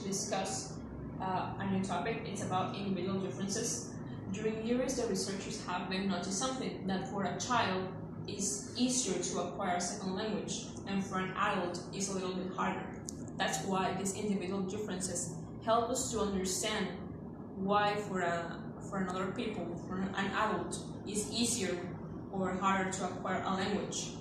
discuss a new topic. It's about individual differences. During years, the researchers have been noticed something that for a child is easier to acquire a second language, and for an adult is a little bit harder. That's why these individual differences help us to understand why for another people, for an adult, is easier or harder to acquire a language.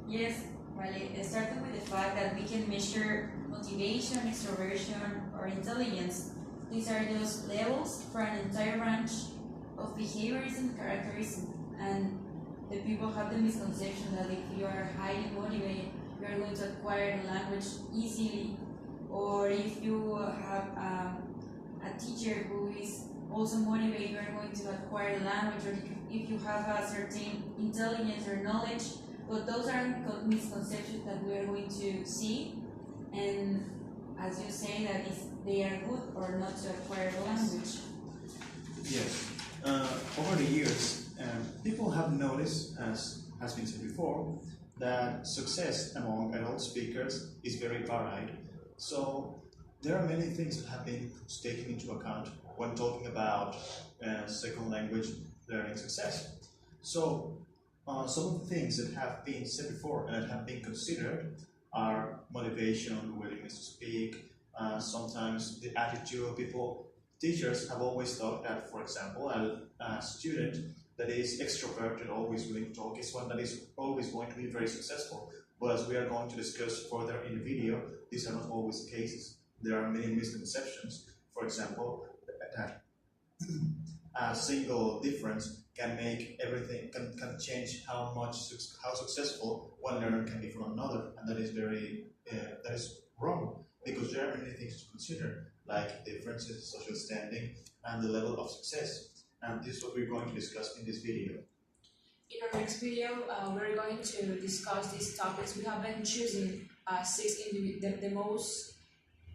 Yes, vale. Starting with the fact that we can measure motivation, extroversion, or intelligence. These are those levels for an entire range of behaviors and characteristics. And the people have the misconception that if you are highly motivated, you are going to acquire the language easily. Or if you have a teacher who is also motivated, you are going to acquire the language. Or if you have a certain intelligence or knowledge. But those are misconceptions that we are going to see, and as you say, that if they are good or not to acquire the language. Yes. Over the years, people have noticed, as has been said before, that success among adult speakers is very varied. So there are many things that have been taken into account when talking about second language learning success. So some of the things that have been said before and have been considered are motivation, willingness to speak, sometimes the attitude of people. Teachers have always thought that, for example, a student that is extroverted, always willing to talk, is one that is always going to be very successful. But as we are going to discuss further in the video, these are not always the cases. There are many misconceptions. For example, that a single difference can make everything, can change how successful one learner can be from another, and that is that is wrong, because there are many things to consider, like differences, social standing, and the level of success. And this is what we're going to discuss in this video. In our next video, we're going to discuss these topics. We have been choosing the most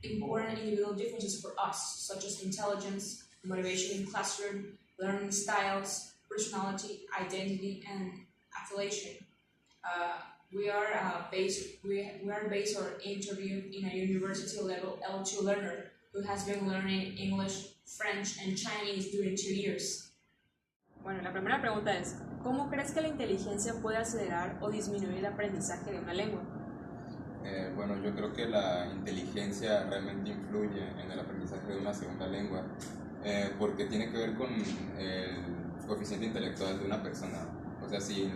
important individual differences for us, such as intelligence, motivation in classroom, learning styles, personality, identity, and affiliation. We are based our interview in a university level L2 learner who has been learning English, French, and Chinese during 2 years. Bueno, la primera pregunta es, ¿cómo crees que la inteligencia puede acelerar o disminuir el aprendizaje de una lengua? Bueno, yo creo que la inteligencia realmente influye en el aprendizaje de una segunda lengua, porque tiene que ver con el coeficiente intelectual de una persona. O sea, si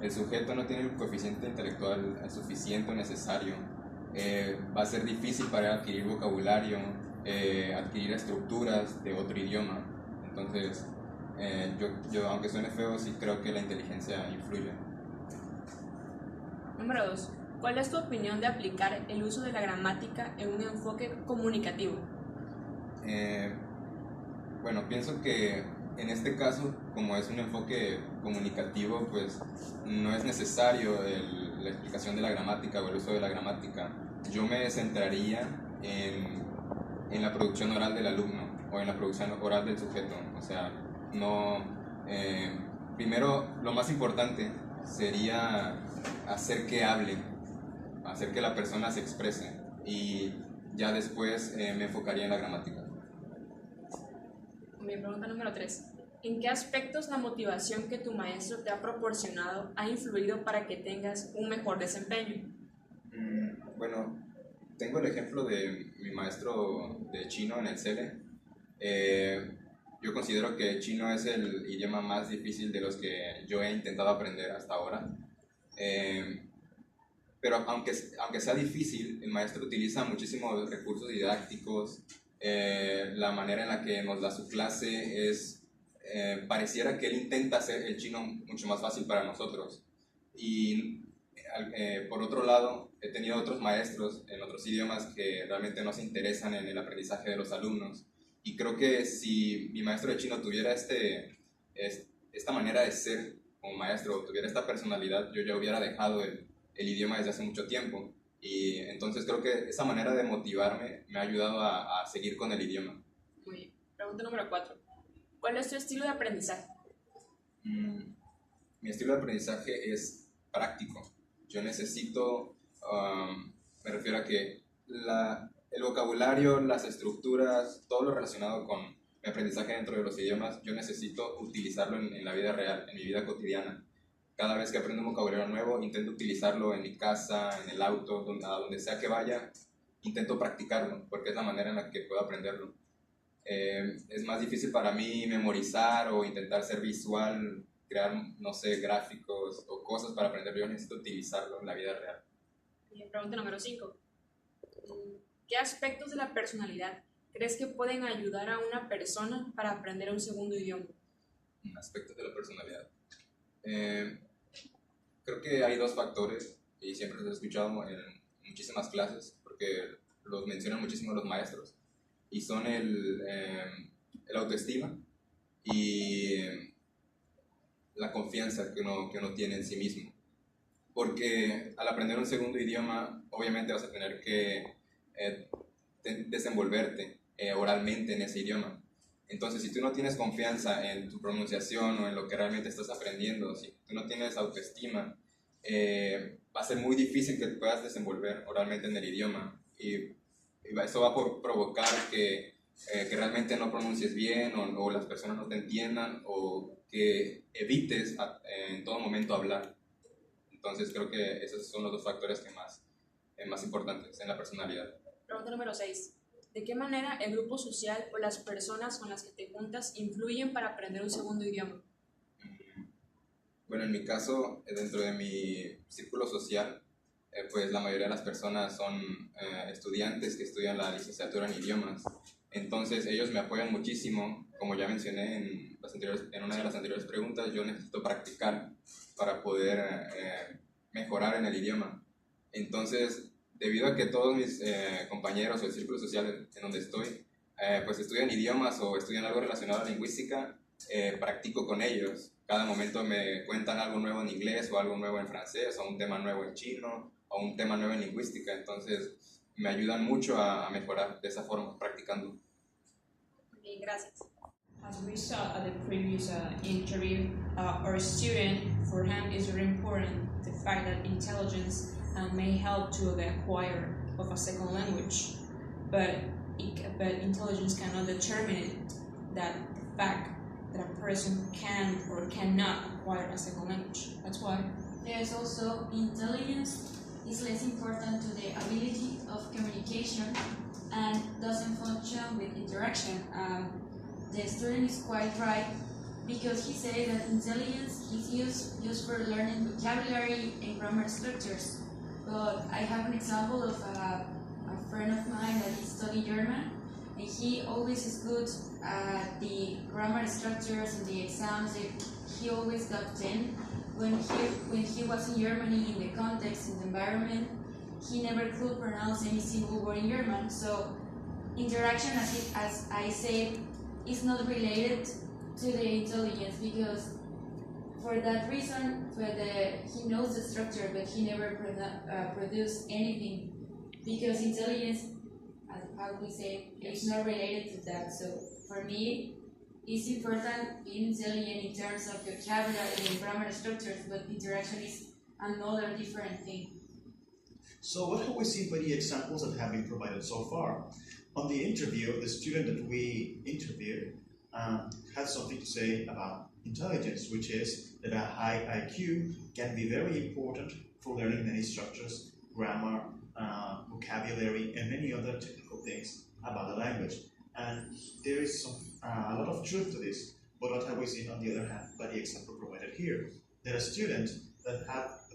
el sujeto no tiene el coeficiente intelectual suficiente o necesario, va a ser difícil para él adquirir vocabulario, adquirir estructuras de otro idioma. Entonces, yo aunque suene feo, sí creo que la inteligencia influye. Número 2. ¿Cuál es tu opinión de aplicar el uso de la gramática en un enfoque comunicativo? Bueno, pienso que en este caso, como es un enfoque comunicativo, pues no es necesario la explicación de la gramática o el uso de la gramática. Yo me centraría en la producción oral del alumno o en la producción oral del sujeto. O sea, primero lo más importante sería hacer que hable, hacer que la persona se exprese, y ya después me enfocaría en la gramática. Mi pregunta número 3. ¿En qué aspectos la motivación que tu maestro te ha proporcionado ha influido para que tengas un mejor desempeño? Bueno, tengo el ejemplo de mi maestro de chino en el SLA. Yo considero que chino es el idioma más difícil de los que yo he intentado aprender hasta ahora. Pero aunque sea difícil, el maestro utiliza muchísimos recursos didácticos. La manera en la que nos da su clase pareciera que él intenta hacer el chino mucho más fácil para nosotros. Y por otro lado, he tenido otros maestros en otros idiomas que realmente no se interesan en el aprendizaje de los alumnos. Y creo que si mi maestro de chino tuviera esta manera de ser como maestro, tuviera esta personalidad, yo ya hubiera dejado el idioma desde hace mucho tiempo. Y entonces creo que esa manera de motivarme me ha ayudado a seguir con el idioma. Muy bien. Pregunta número 4. ¿Cuál es tu estilo de aprendizaje? Mi estilo de aprendizaje es práctico. Yo necesito refiero a que el vocabulario, las estructuras, todo lo relacionado con mi aprendizaje dentro de los idiomas, yo necesito utilizarlo en la vida real, en mi vida cotidiana. Cada vez que aprendo un vocabulario nuevo, intento utilizarlo en mi casa, en el auto, a donde sea que vaya, intento practicarlo, porque es la manera en la que puedo aprenderlo. Es más difícil para mí memorizar o intentar ser visual, crear, no sé, gráficos o cosas para aprender. Yo necesito utilizarlo en la vida real. Pregunta número 5. ¿Qué aspectos de la personalidad crees que pueden ayudar a una persona para aprender un segundo idioma? Aspectos de la personalidad. Creo que hay dos factores, y siempre los he escuchado en muchísimas clases, porque los mencionan muchísimo los maestros, y son el autoestima y la confianza que uno tiene en sí mismo. Porque al aprender un segundo idioma, obviamente vas a tener que desenvolverte oralmente en ese idioma. Entonces, si tú no tienes confianza en tu pronunciación o en lo que realmente estás aprendiendo, si tú no tienes autoestima, va a ser muy difícil que te puedas desenvolver oralmente en el idioma. Y eso va a provocar que realmente no pronuncies bien o las personas no te entiendan o que evites en todo momento hablar. Entonces, creo que esos son los dos factores que más importantes en la personalidad. Pregunta número 6. ¿De qué manera el grupo social o las personas con las que te juntas influyen para aprender un segundo idioma? Bueno, en mi caso, dentro de mi círculo social, pues la mayoría de las personas son estudiantes que estudian la licenciatura en idiomas. Entonces ellos me apoyan muchísimo. Como ya mencioné en una de las anteriores preguntas, yo necesito practicar para poder mejorar en el idioma. Entonces, debido a que todos mis compañeros o el círculo social en donde estoy, pues estudian idiomas o estudian algo relacionado a la lingüística, practico con ellos. Cada momento me cuentan algo nuevo en inglés o algo nuevo en francés o un tema nuevo en chino o un tema nuevo en lingüística. Entonces, me ayudan mucho a mejorar de esa forma, practicando. Bien, gracias. As we saw at the previous interview, our student, for him, is very important the fact that intelligence may help to the acquire of a second language, but intelligence cannot determine that the fact that a person can or cannot acquire a second language. That's why. There's also intelligence is less important to the ability of communication and doesn't function with interaction. The student is quite right because he said that intelligence is used for learning vocabulary and grammar structures. But I have an example of a friend of mine that studied German, and he always is good at the grammar structures and the exams. He always got 10. When he was in Germany, in the context, in the environment, he never could pronounce any single word in German. So interaction, as I said, is not related to the intelligence, because for that reason, he knows the structure, but he never produced anything, because intelligence, as how we say, is not related to that. So for me, it's important being intelligent in terms of vocabulary and grammar structures, but interaction is another different thing. So what have we seen by the examples that have been provided so far? On the interview, the student that we interviewed had something to say about intelligence, which is that a high IQ can be very important for learning many structures, grammar, vocabulary, and many other technical things about the language. And there is a lot of truth to this, but what have we seen on the other hand by the example provided here? That a student that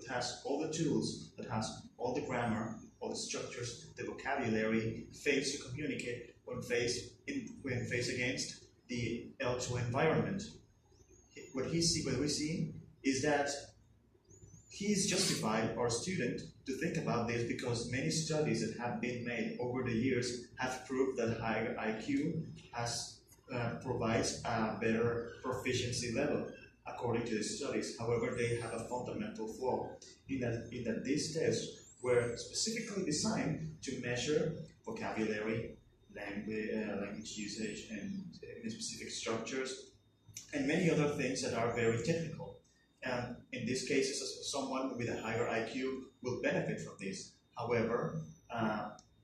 has all the tools, that has all the grammar, all the structures, the vocabulary, fails to communicate when faced against the L2 environment. What we see is that he is justified, our student, to think about this because many studies that have been made over the years have proved that higher IQ provides a better proficiency level according to the studies. However, they have a fundamental flaw in that these tests were specifically designed to measure vocabulary, language usage, and specific structures, and many other things that are very technical. And in this case, someone with a higher IQ will benefit from this. However,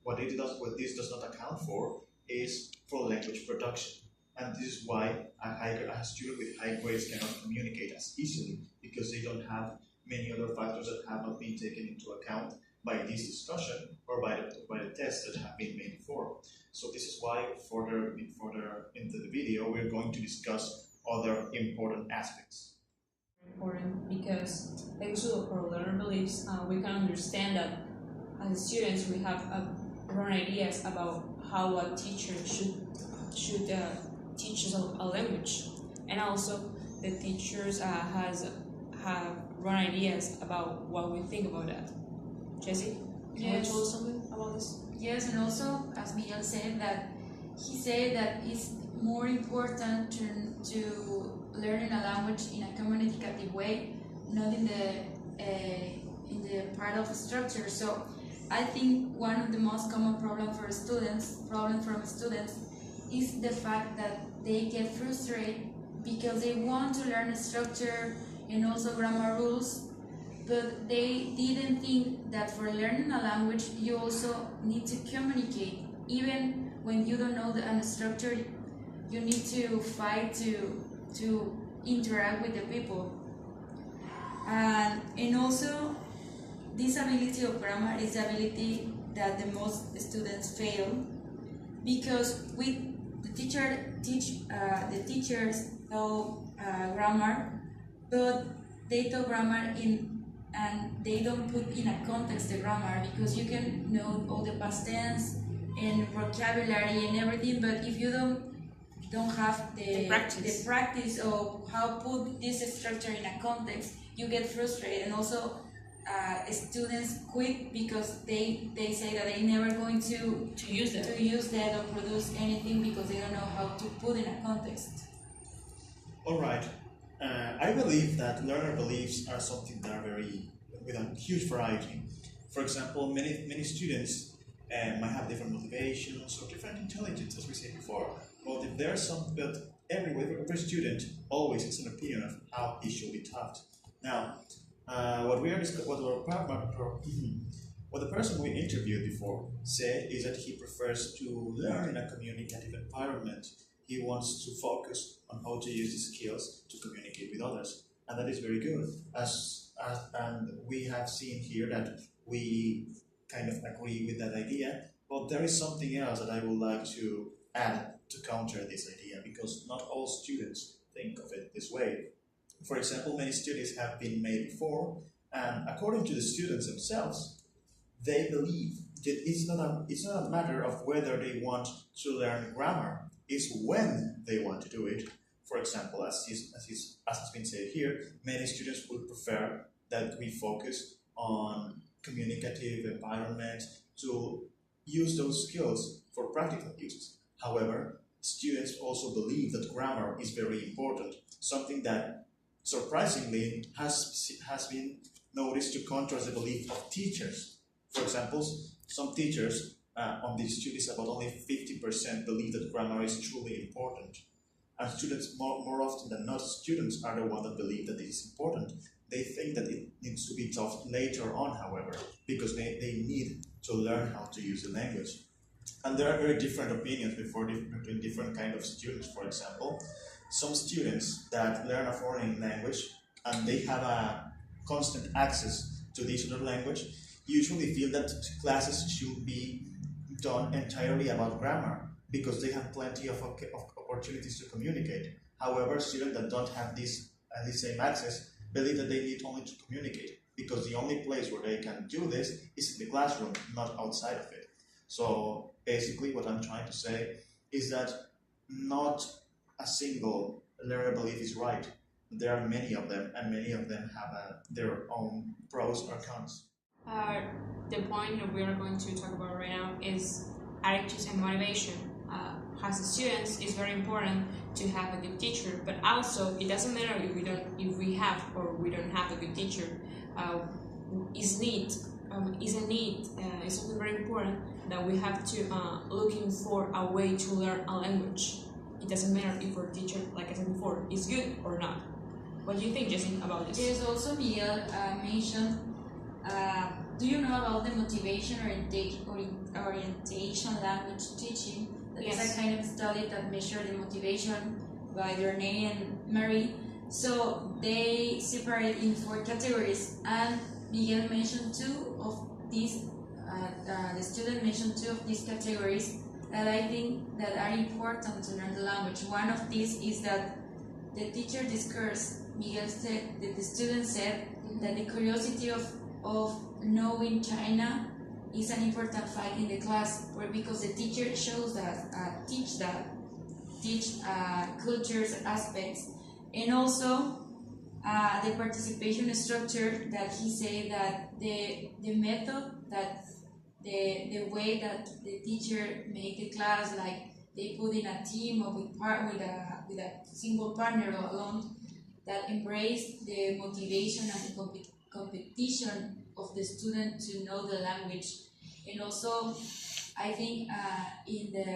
what this does not account for is for language production. And this is why a student with high grades cannot communicate as easily, because they don't have many other factors that have not been taken into account by this discussion or by the tests that have been made before. So this is why further into the video we're going to discuss other important aspects. Important because thanks to our learner beliefs, we can understand that as students we have wrong ideas about how a teacher should teach us a language, and also the teachers have wrong ideas about what we think about that. Jessie, can you tell us something about this? Yes, and also, as Miguel said, he said that it's more important to learning a language in a communicative way, not in the part of structure. So I think one of the most common problems from students is the fact that they get frustrated because they want to learn structure and also grammar rules, but they didn't think that for learning a language you also need to communicate. Even when you don't know the structure, you need to fight to interact with the people. And also, this ability of grammar is the ability that the most students fail, because the teachers know grammar, but they taught grammar and they don't put in a context the grammar, because you can know all the past tense and vocabulary and everything, but if you don't have the practice of how put this structure in a context, you get frustrated. And also students quit because they say that they're never going to use that or produce anything because they don't know how to put in a context. All right. I believe that learner beliefs are something that are with a huge variety. For example, many students might have different motivations or different intelligence, as we said before. But if there's every student always has an opinion of how he should be taught. Now, what the person we interviewed before said is that he prefers to learn in a communicative environment. He wants to focus on how to use his skills to communicate with others, and that is very good. And we have seen here that we kind of agree with that idea, but there is something else that I would like to add to counter this idea, because not all students think of it this way. For example, many studies have been made before, and according to the students themselves, they believe that it's not a matter of whether they want to learn grammar, it's when they want to do it. For example, as has been said here, many students would prefer that we focus on communicative environment to use those skills for practical uses. However, students also believe that grammar is very important, something that surprisingly has been noticed to contrast the belief of teachers. For example, some teachers on these studies, about only 50% believe that grammar is truly important. And students, more often than not, students are the ones that believe that it is important. They think that it needs to be taught later on, however, because they need to learn how to use the language. And there are very different opinions between different kinds of students. For example, some students that learn a foreign language and they have a constant access to this other language usually feel that classes should be done entirely about grammar because they have plenty of opportunities to communicate. However, students that don't have this same access believe that they need only to communicate, because the only place where they can do this is in the classroom, not outside of it. So basically what I'm trying to say is that not a single learner belief is right. There are many of them, and many of them have their own pros or cons. The point that we are going to talk about right now is attitudes and motivation. As students, it's very important to have a good teacher, but also it doesn't matter if we have or we don't have a good teacher. It's something very important that we have to looking for a way to learn a language. It doesn't matter if our teacher, like I said before, is good or not. What do you think, Jessie, about this? There's also Miguel mentioned do you know about the motivation orientation language teaching? That is Yes. a kind of study that measures the motivation by Dornay and Marie. So they separate in 4 categories, and Miguel mentioned 2 of these. The student mentioned 2 of these categories that I think that are important to learn the language. One of these is that the teacher discussed. Miguel said that the student said that the curiosity of knowing China is an important fact in the class, because the teacher shows that teach cultures aspects, and also the participation structure that he said that the method that the way that the teacher make the class, like they put in a team or with a single partner or alone, that embrace the motivation and the competition of the student to know the language. And also, I think in the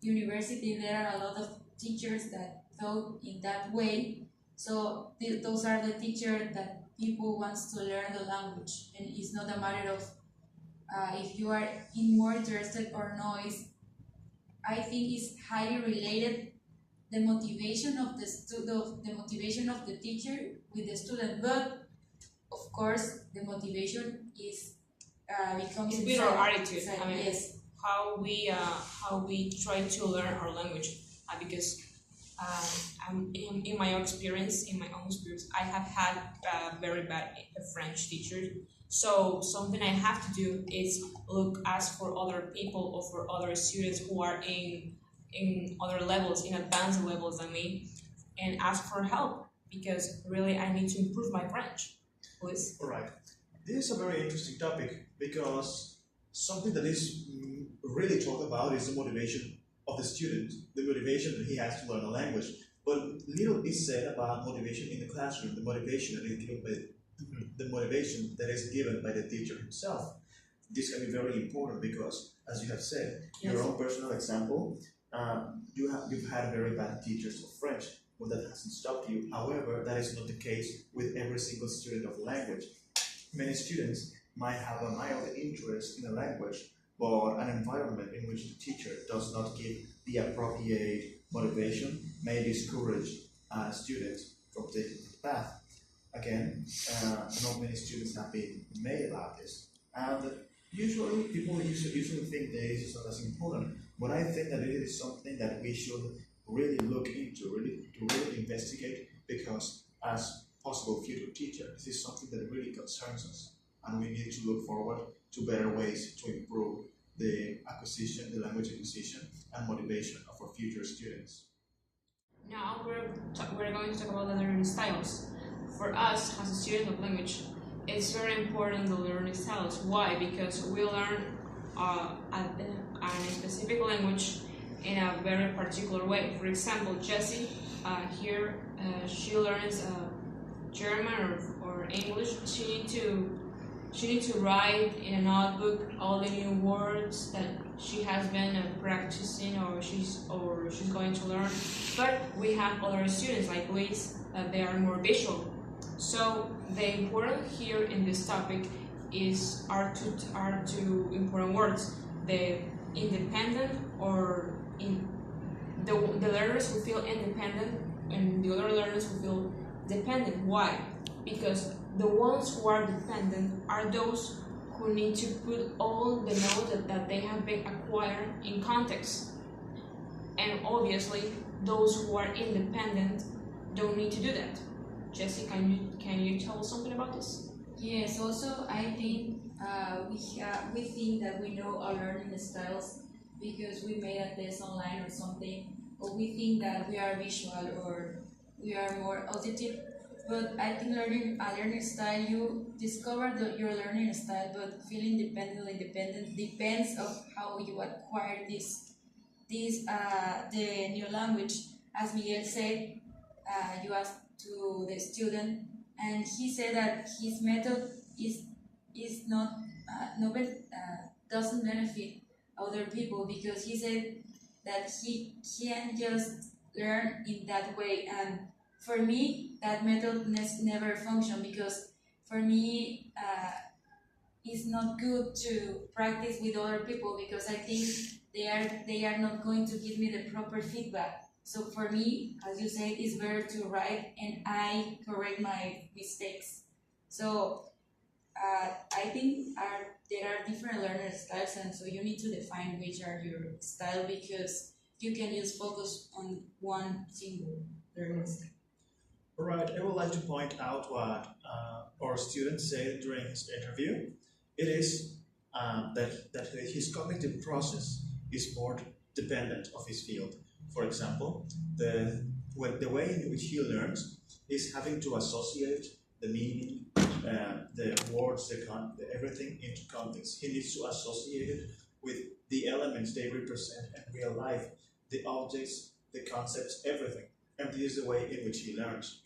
university there are a lot of teachers that thought in that way. So those are the teachers that people wants to learn the language, and it's not a matter of if you are more interested or not. I think it's highly related the motivation of the motivation of the teacher with the student, but of course the motivation is becomes It's with our inside- attitude. inside, I mean, yes. how we try to learn our language, because in my own experience, I have had very bad French teachers. So something I have to do is ask for other people or for other students who are in other levels, in advanced levels than me, and ask for help, because really I need to improve my French. Please. Alright, this is a very interesting topic because something that is really talked about is the motivation of the student, the motivation that he has to learn a language. But little is said about motivation in the classroom, the motivation that is given by the motivation that is given by the teacher himself. This can be very important because, as you have said, Yes. your own personal example, you've had very bad teachers of French. Well, that hasn't stopped you. However, that is not the case with every single student of language. Many students might have a mild interest in a language, but an environment in which the teacher does not give the appropriate motivation may discourage students from taking the path. Again, not many students have been made about this, and usually people usually think that this is not as important. But I think that it is something that we should really look into, to really investigate, because as possible future teacher, this is something that really concerns us, and we need to look forward to better ways to improve the language acquisition and motivation of our future students. Now we're going to talk about the learning styles. For us, as a student of language, it's very important the learning styles. Why? Because we learn a specific language in a very particular way. For example, Jessie here, she learns German or English. She need to write in a notebook all the new words that she has been practicing or she's going to learn. But we have other students like Luis that they are more visual. So the important here in this topic are two important words: the independent, or in the learners who feel independent, and the other learners who feel dependent. Why? Because the ones who are dependent are those who need to put all the knowledge that they have been acquired in context, and obviously those who are independent don't need to do that. Jessie, can you tell us something about this? Yes, also I think we think that we know our learning styles because we made a test online or something, or we think that we are visual or we are more auditive. But I think a learning style, you discover your learning style, but feeling independent depends of how you acquire the new language. As Miguel said, you asked to the student, and he said that his method is not doesn't benefit other people, because he said that he can just learn in that way. And for me, that method never functioned, because for me it's not good to practice with other people because I think they are not going to give me the proper feedback. So for me, as you said, it's better to write and I correct my mistakes. So I think there are different learner styles, and so you need to define which are your style because you can just focus on one single learning style. All right, I would like to point out what our student said during his interview. It is that his cognitive process is more dependent of his field. For example, the way in which he learns is having to associate the meaning, the words, everything into context. He needs to associate it with the elements they represent in real life, the objects, the concepts, everything. And this is the way in which he learns.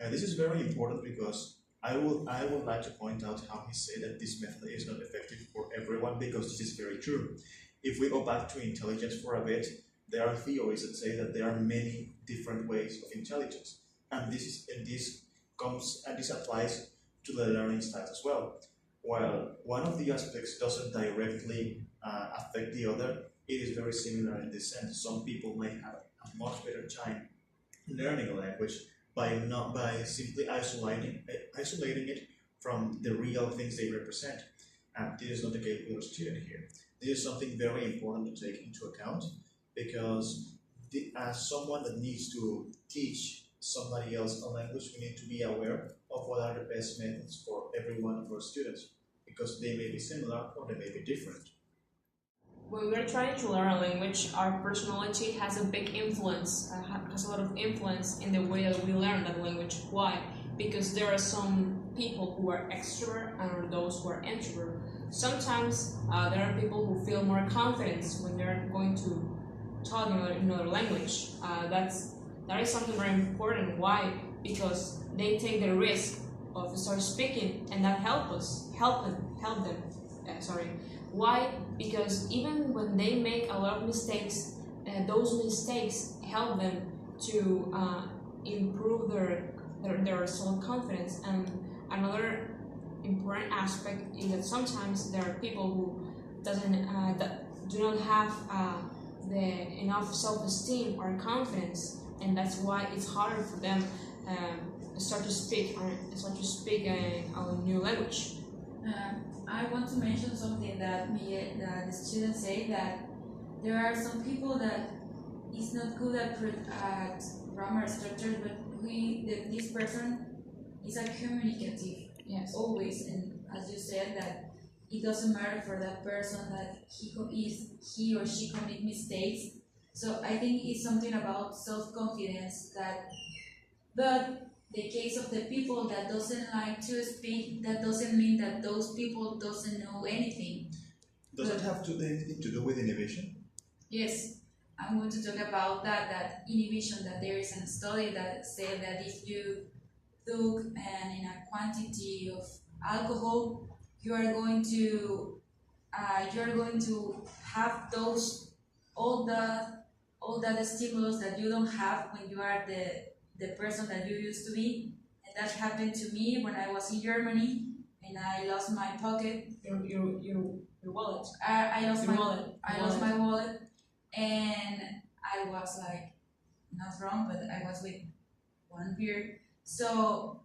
And this is very important because I would like to point out how he said that this method is not effective for everyone because this is very true. If we go back to intelligence for a bit, there are theories that say that there are many different ways of intelligence, and this applies to the learning styles as well. While one of the aspects doesn't directly affect the other, it is very similar in this sense. Some people may have a much better time learning a language by simply isolating it from the real things they represent. And this is not the case with our student here. This is something very important to take into account because as someone that needs to teach somebody else a language, we need to be aware of what are the best methods for every one of our students because they may be similar or they may be different. When we're trying to learn a language, our personality has a big influence, has a lot of influence in the way that we learn that language. Why? Because there are some people who are extrovert and those who are introvert. Sometimes there are people who feel more confidence when they're going to talk in another language. That is something very important. Why? Because they take the risk of start speaking, and that help them. Why? Because even when they make a lot of mistakes, those mistakes help them to improve their self-confidence. And another important aspect is that sometimes there are people who that do not have enough self-esteem or confidence, and that's why it's harder for them start to speak a new language. I want to mention something that the students say that there are some people that is not good at grammar structures, but this person is a communicative. Yes. Always, and as you said that it doesn't matter for that person that he or she commit mistakes. So I think it's something about self-confidence but the case of the people that doesn't like to speak, that doesn't mean that those people doesn't know anything. Does it have anything to do with inhibition? Yes, I'm going to talk about that inhibition, that there is a study that said that if you took in a quantity of alcohol, you are going to have all that stimulus that you don't have when you are the person that you used to be. And that happened to me when I was in Germany and I lost my pocket. Your wallet. I lost Your my wallet. I lost my wallet, and I was like, not wrong, but I was with one beer. So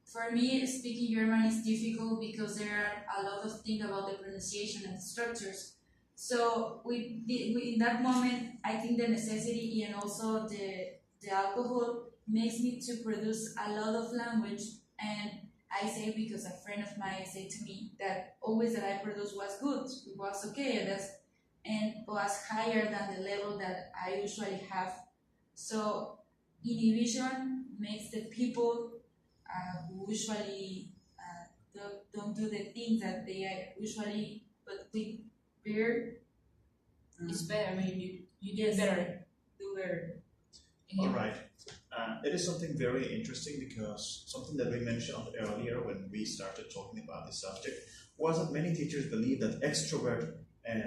for me, speaking German is difficult because there are a lot of things about the pronunciation and structures. So in that moment, I think the necessity and also the alcohol makes me to produce a lot of language. And I say because a friend of mine said to me that always that I produced was good, it was okay, and was higher than the level that I usually have. So inhibition makes the people who usually don't do the things that they are usually, but with beer, It's better. I mean, you do yes, better. do better. All right. It is something very interesting because something that we mentioned earlier when we started talking about this subject was that many teachers believe that extrovert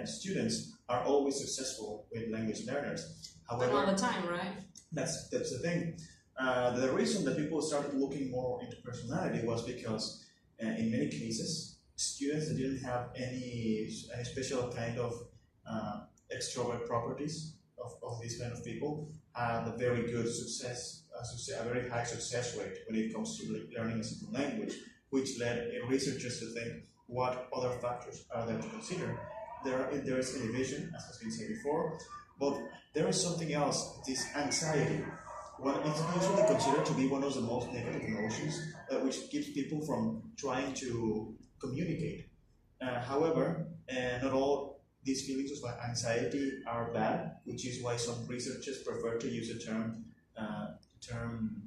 students are always successful with language learners. But However, all the time, right? that's the thing. The reason that people started looking more into personality was because in many cases, students that didn't have any special kind of extrovert properties of these kind of people had a very good a very high success rate when it comes to learning a second language, which led researchers to think what other factors are there to consider. There is elevation, as has been said before, but there is something else, this anxiety. It's usually considered to be one of the most negative emotions, which keeps people from trying to communicate. However, not all these feelings of anxiety are bad, which is why some researchers prefer to use the term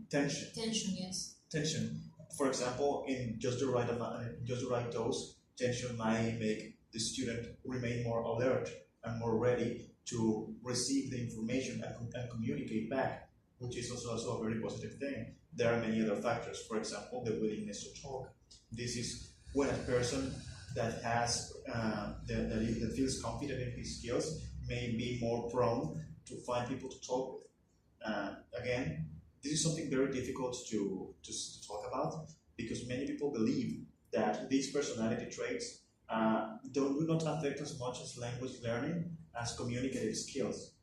tension. Tension, yes. Tension. For example, in just the right dose, tension might make the student remain more alert and more ready to receive the information and communicate back, which is also a very positive thing. There are many other factors. For example, the willingness to talk. This is when a person that has that feels confident in his skills may be more prone to find people to talk with. Again, this is something very difficult to talk about because many people believe that these personality traits do not affect as much as language learning as communicative skills.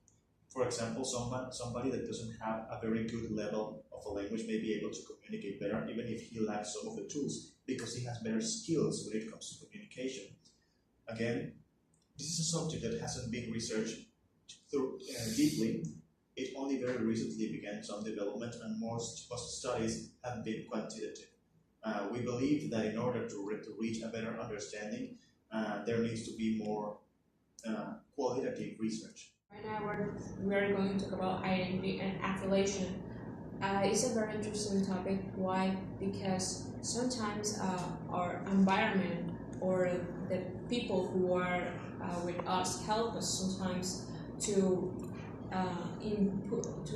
For example, somebody that doesn't have a very good level of a language may be able to communicate better even if he lacks some of the tools because he has better skills when it comes to communication. Again, this is a subject that hasn't been researched deeply. It only very recently began some development and most studies have been quantitative. We believe that in order to reach a better understanding, there needs to be more qualitative research. Right now we're going to talk about identity and affiliation. It's a very interesting topic. Why? Because sometimes our environment or the people who are with us help us sometimes to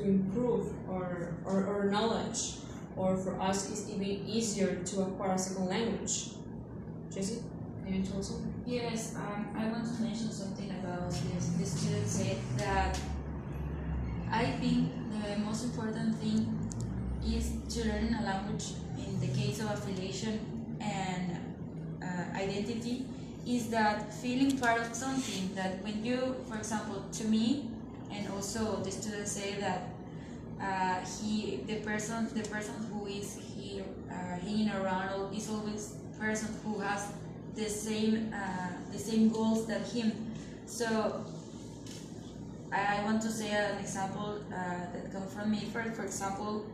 improve our knowledge, or for us it's even easier to acquire a second language. Jessie, can you tell us something? Yes, I want to mention something about this. The student said that I think the most important thing is to learn a language in the case of affiliation and identity is that feeling part of something that when you, for example, to me, and also the students say that the person who is here hanging around is always person who has the same goals that him. So I want to say an example that comes from me. For example,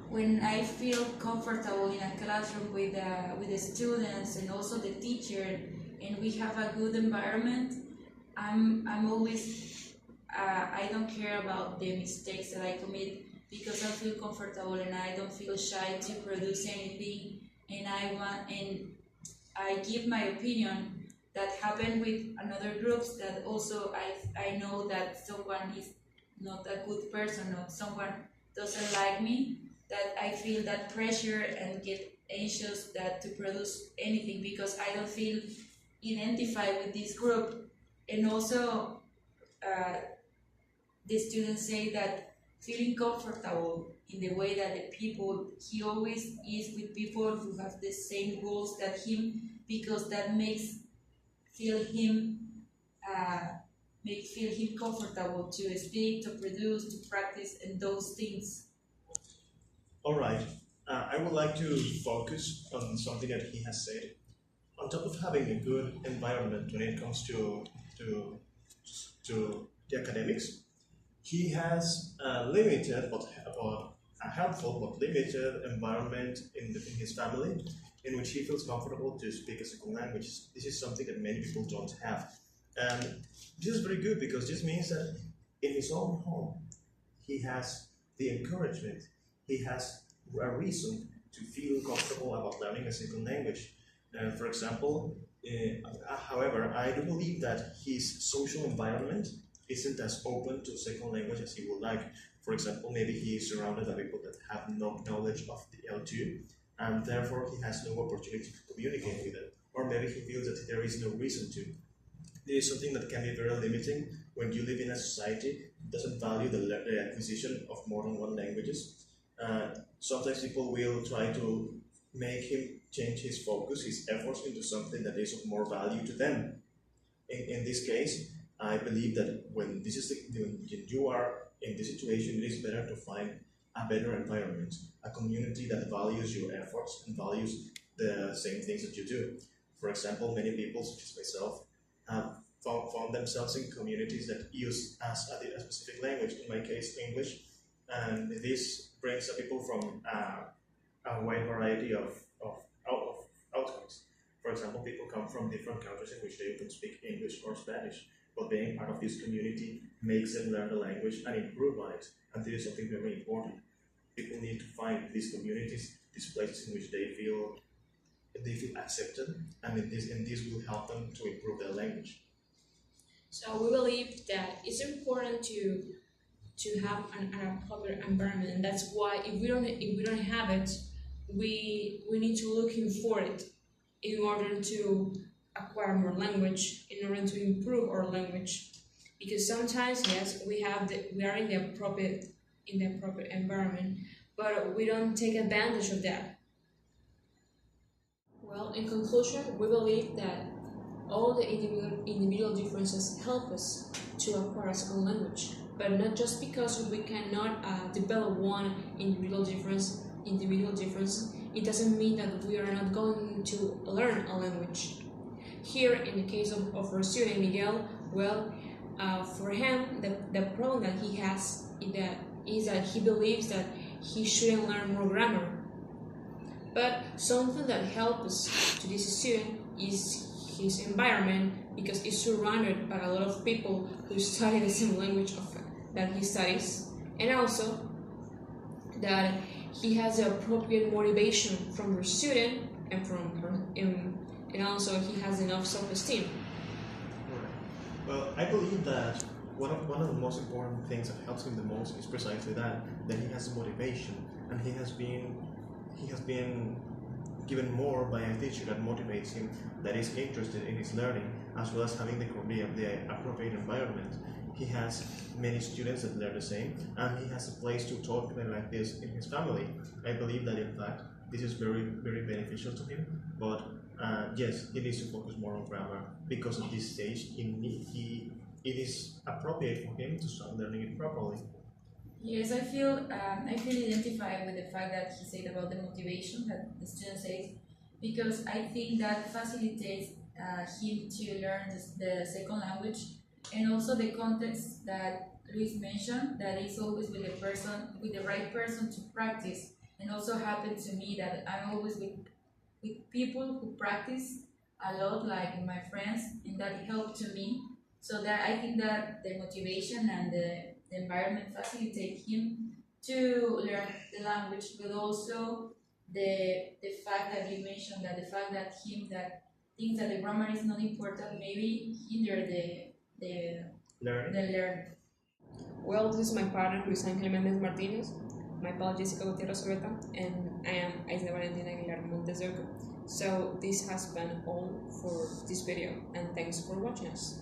when I feel comfortable in a classroom with the students and also the teacher, and we have a good environment, I'm always I don't care about the mistakes that I commit because I feel comfortable and I don't feel shy to produce anything, and I give my opinion that happened with another groups that also I know that someone is not a good person or someone doesn't like me, that I feel that pressure and get anxious that to produce anything because I don't feel identified with this group. And also the students say that feeling comfortable in the way that the people, he always is with people who have the same goals that him, because that makes feel him comfortable to speak, to produce, to practice, and those things. All right. I would like to focus on something that he has said. On top of having a good environment when it comes to the academics, he has a limited but a helpful but limited environment in his family in which he feels comfortable to speak a second language. This is something that many people don't have. And this is very good because this means that in his own home, he has the encouragement, he has a reason to feel comfortable about learning a second language. For example, however, I do believe that his social environment isn't as open to second language as he would like. For example, maybe he is surrounded by people that have no knowledge of the L2, and therefore he has no opportunity to communicate with them. Or maybe he feels that there is no reason to. This is something that can be very limiting when you live in a society that doesn't value the acquisition of more than one languages. Sometimes people will try to make him change his focus, his efforts into something that is of more value to them. In this case, I believe that when you are in this situation, it is better to find a better environment, a community that values your efforts and values the same things that you do. For example, many people, such as myself, have found themselves in communities that use a specific language, in my case, English, and this brings people from a wide variety of outcomes. For example, people come from different countries in which they can speak English or Spanish, but being part of this community makes them learn the language and improve on it, and this is something very important. People need to find these communities, these places in which they feel accepted, and this will help them to improve their language. So we believe that it's important to have an appropriate environment, and that's why if we don't have it, we need to looking for it in order to acquire more language, in order to improve our language. Because sometimes, yes, we are in the appropriate environment, but we don't take advantage of that. Well, in conclusion, we believe that all the individual differences help us to acquire a second language, but not just because we cannot develop one individual difference, it doesn't mean that we are not going to learn a language. Here, in the case of our student Miguel, well, for him, the problem that he has is that he believes that he shouldn't learn more grammar. But something that helps to this student is his environment, because it's surrounded by a lot of people who study the same language that he studies, and also that he has the appropriate motivation from the student and from her, and also he has enough self-esteem. Right. Well, I believe that one of the most important things that helps him the most is precisely that he has motivation, and he has been given more by a teacher that motivates him, that is interested in his learning, as well as having the appropriate environment. He has many students that learn the same, and he has a place to talk to them like this in his family. I believe that, in fact, this is very, very beneficial to him, but yes, he needs to focus more on grammar, because at this stage, it is appropriate for him to start learning it properly. Yes, I feel identified with the fact that he said about the motivation that the student says, because I think that facilitates him to learn the second language, and also the context that Luis mentioned, that is always with the right person to practice. And also happened to me that I'm always with people who practice a lot, like my friends, and that helped to me. So that I think that the motivation and the environment facilitate him to learn the language, but also the fact that you mentioned, that the fact that thinks that the grammar is not important maybe hinder the learn. Well, this is my partner, Luis Ángel Méndez Martínez, my pal Jessica Gutierrez Obeta, and I am Aisna Valentina Aguilar Montes de Oca. So this has been all for this video, and thanks for watching us.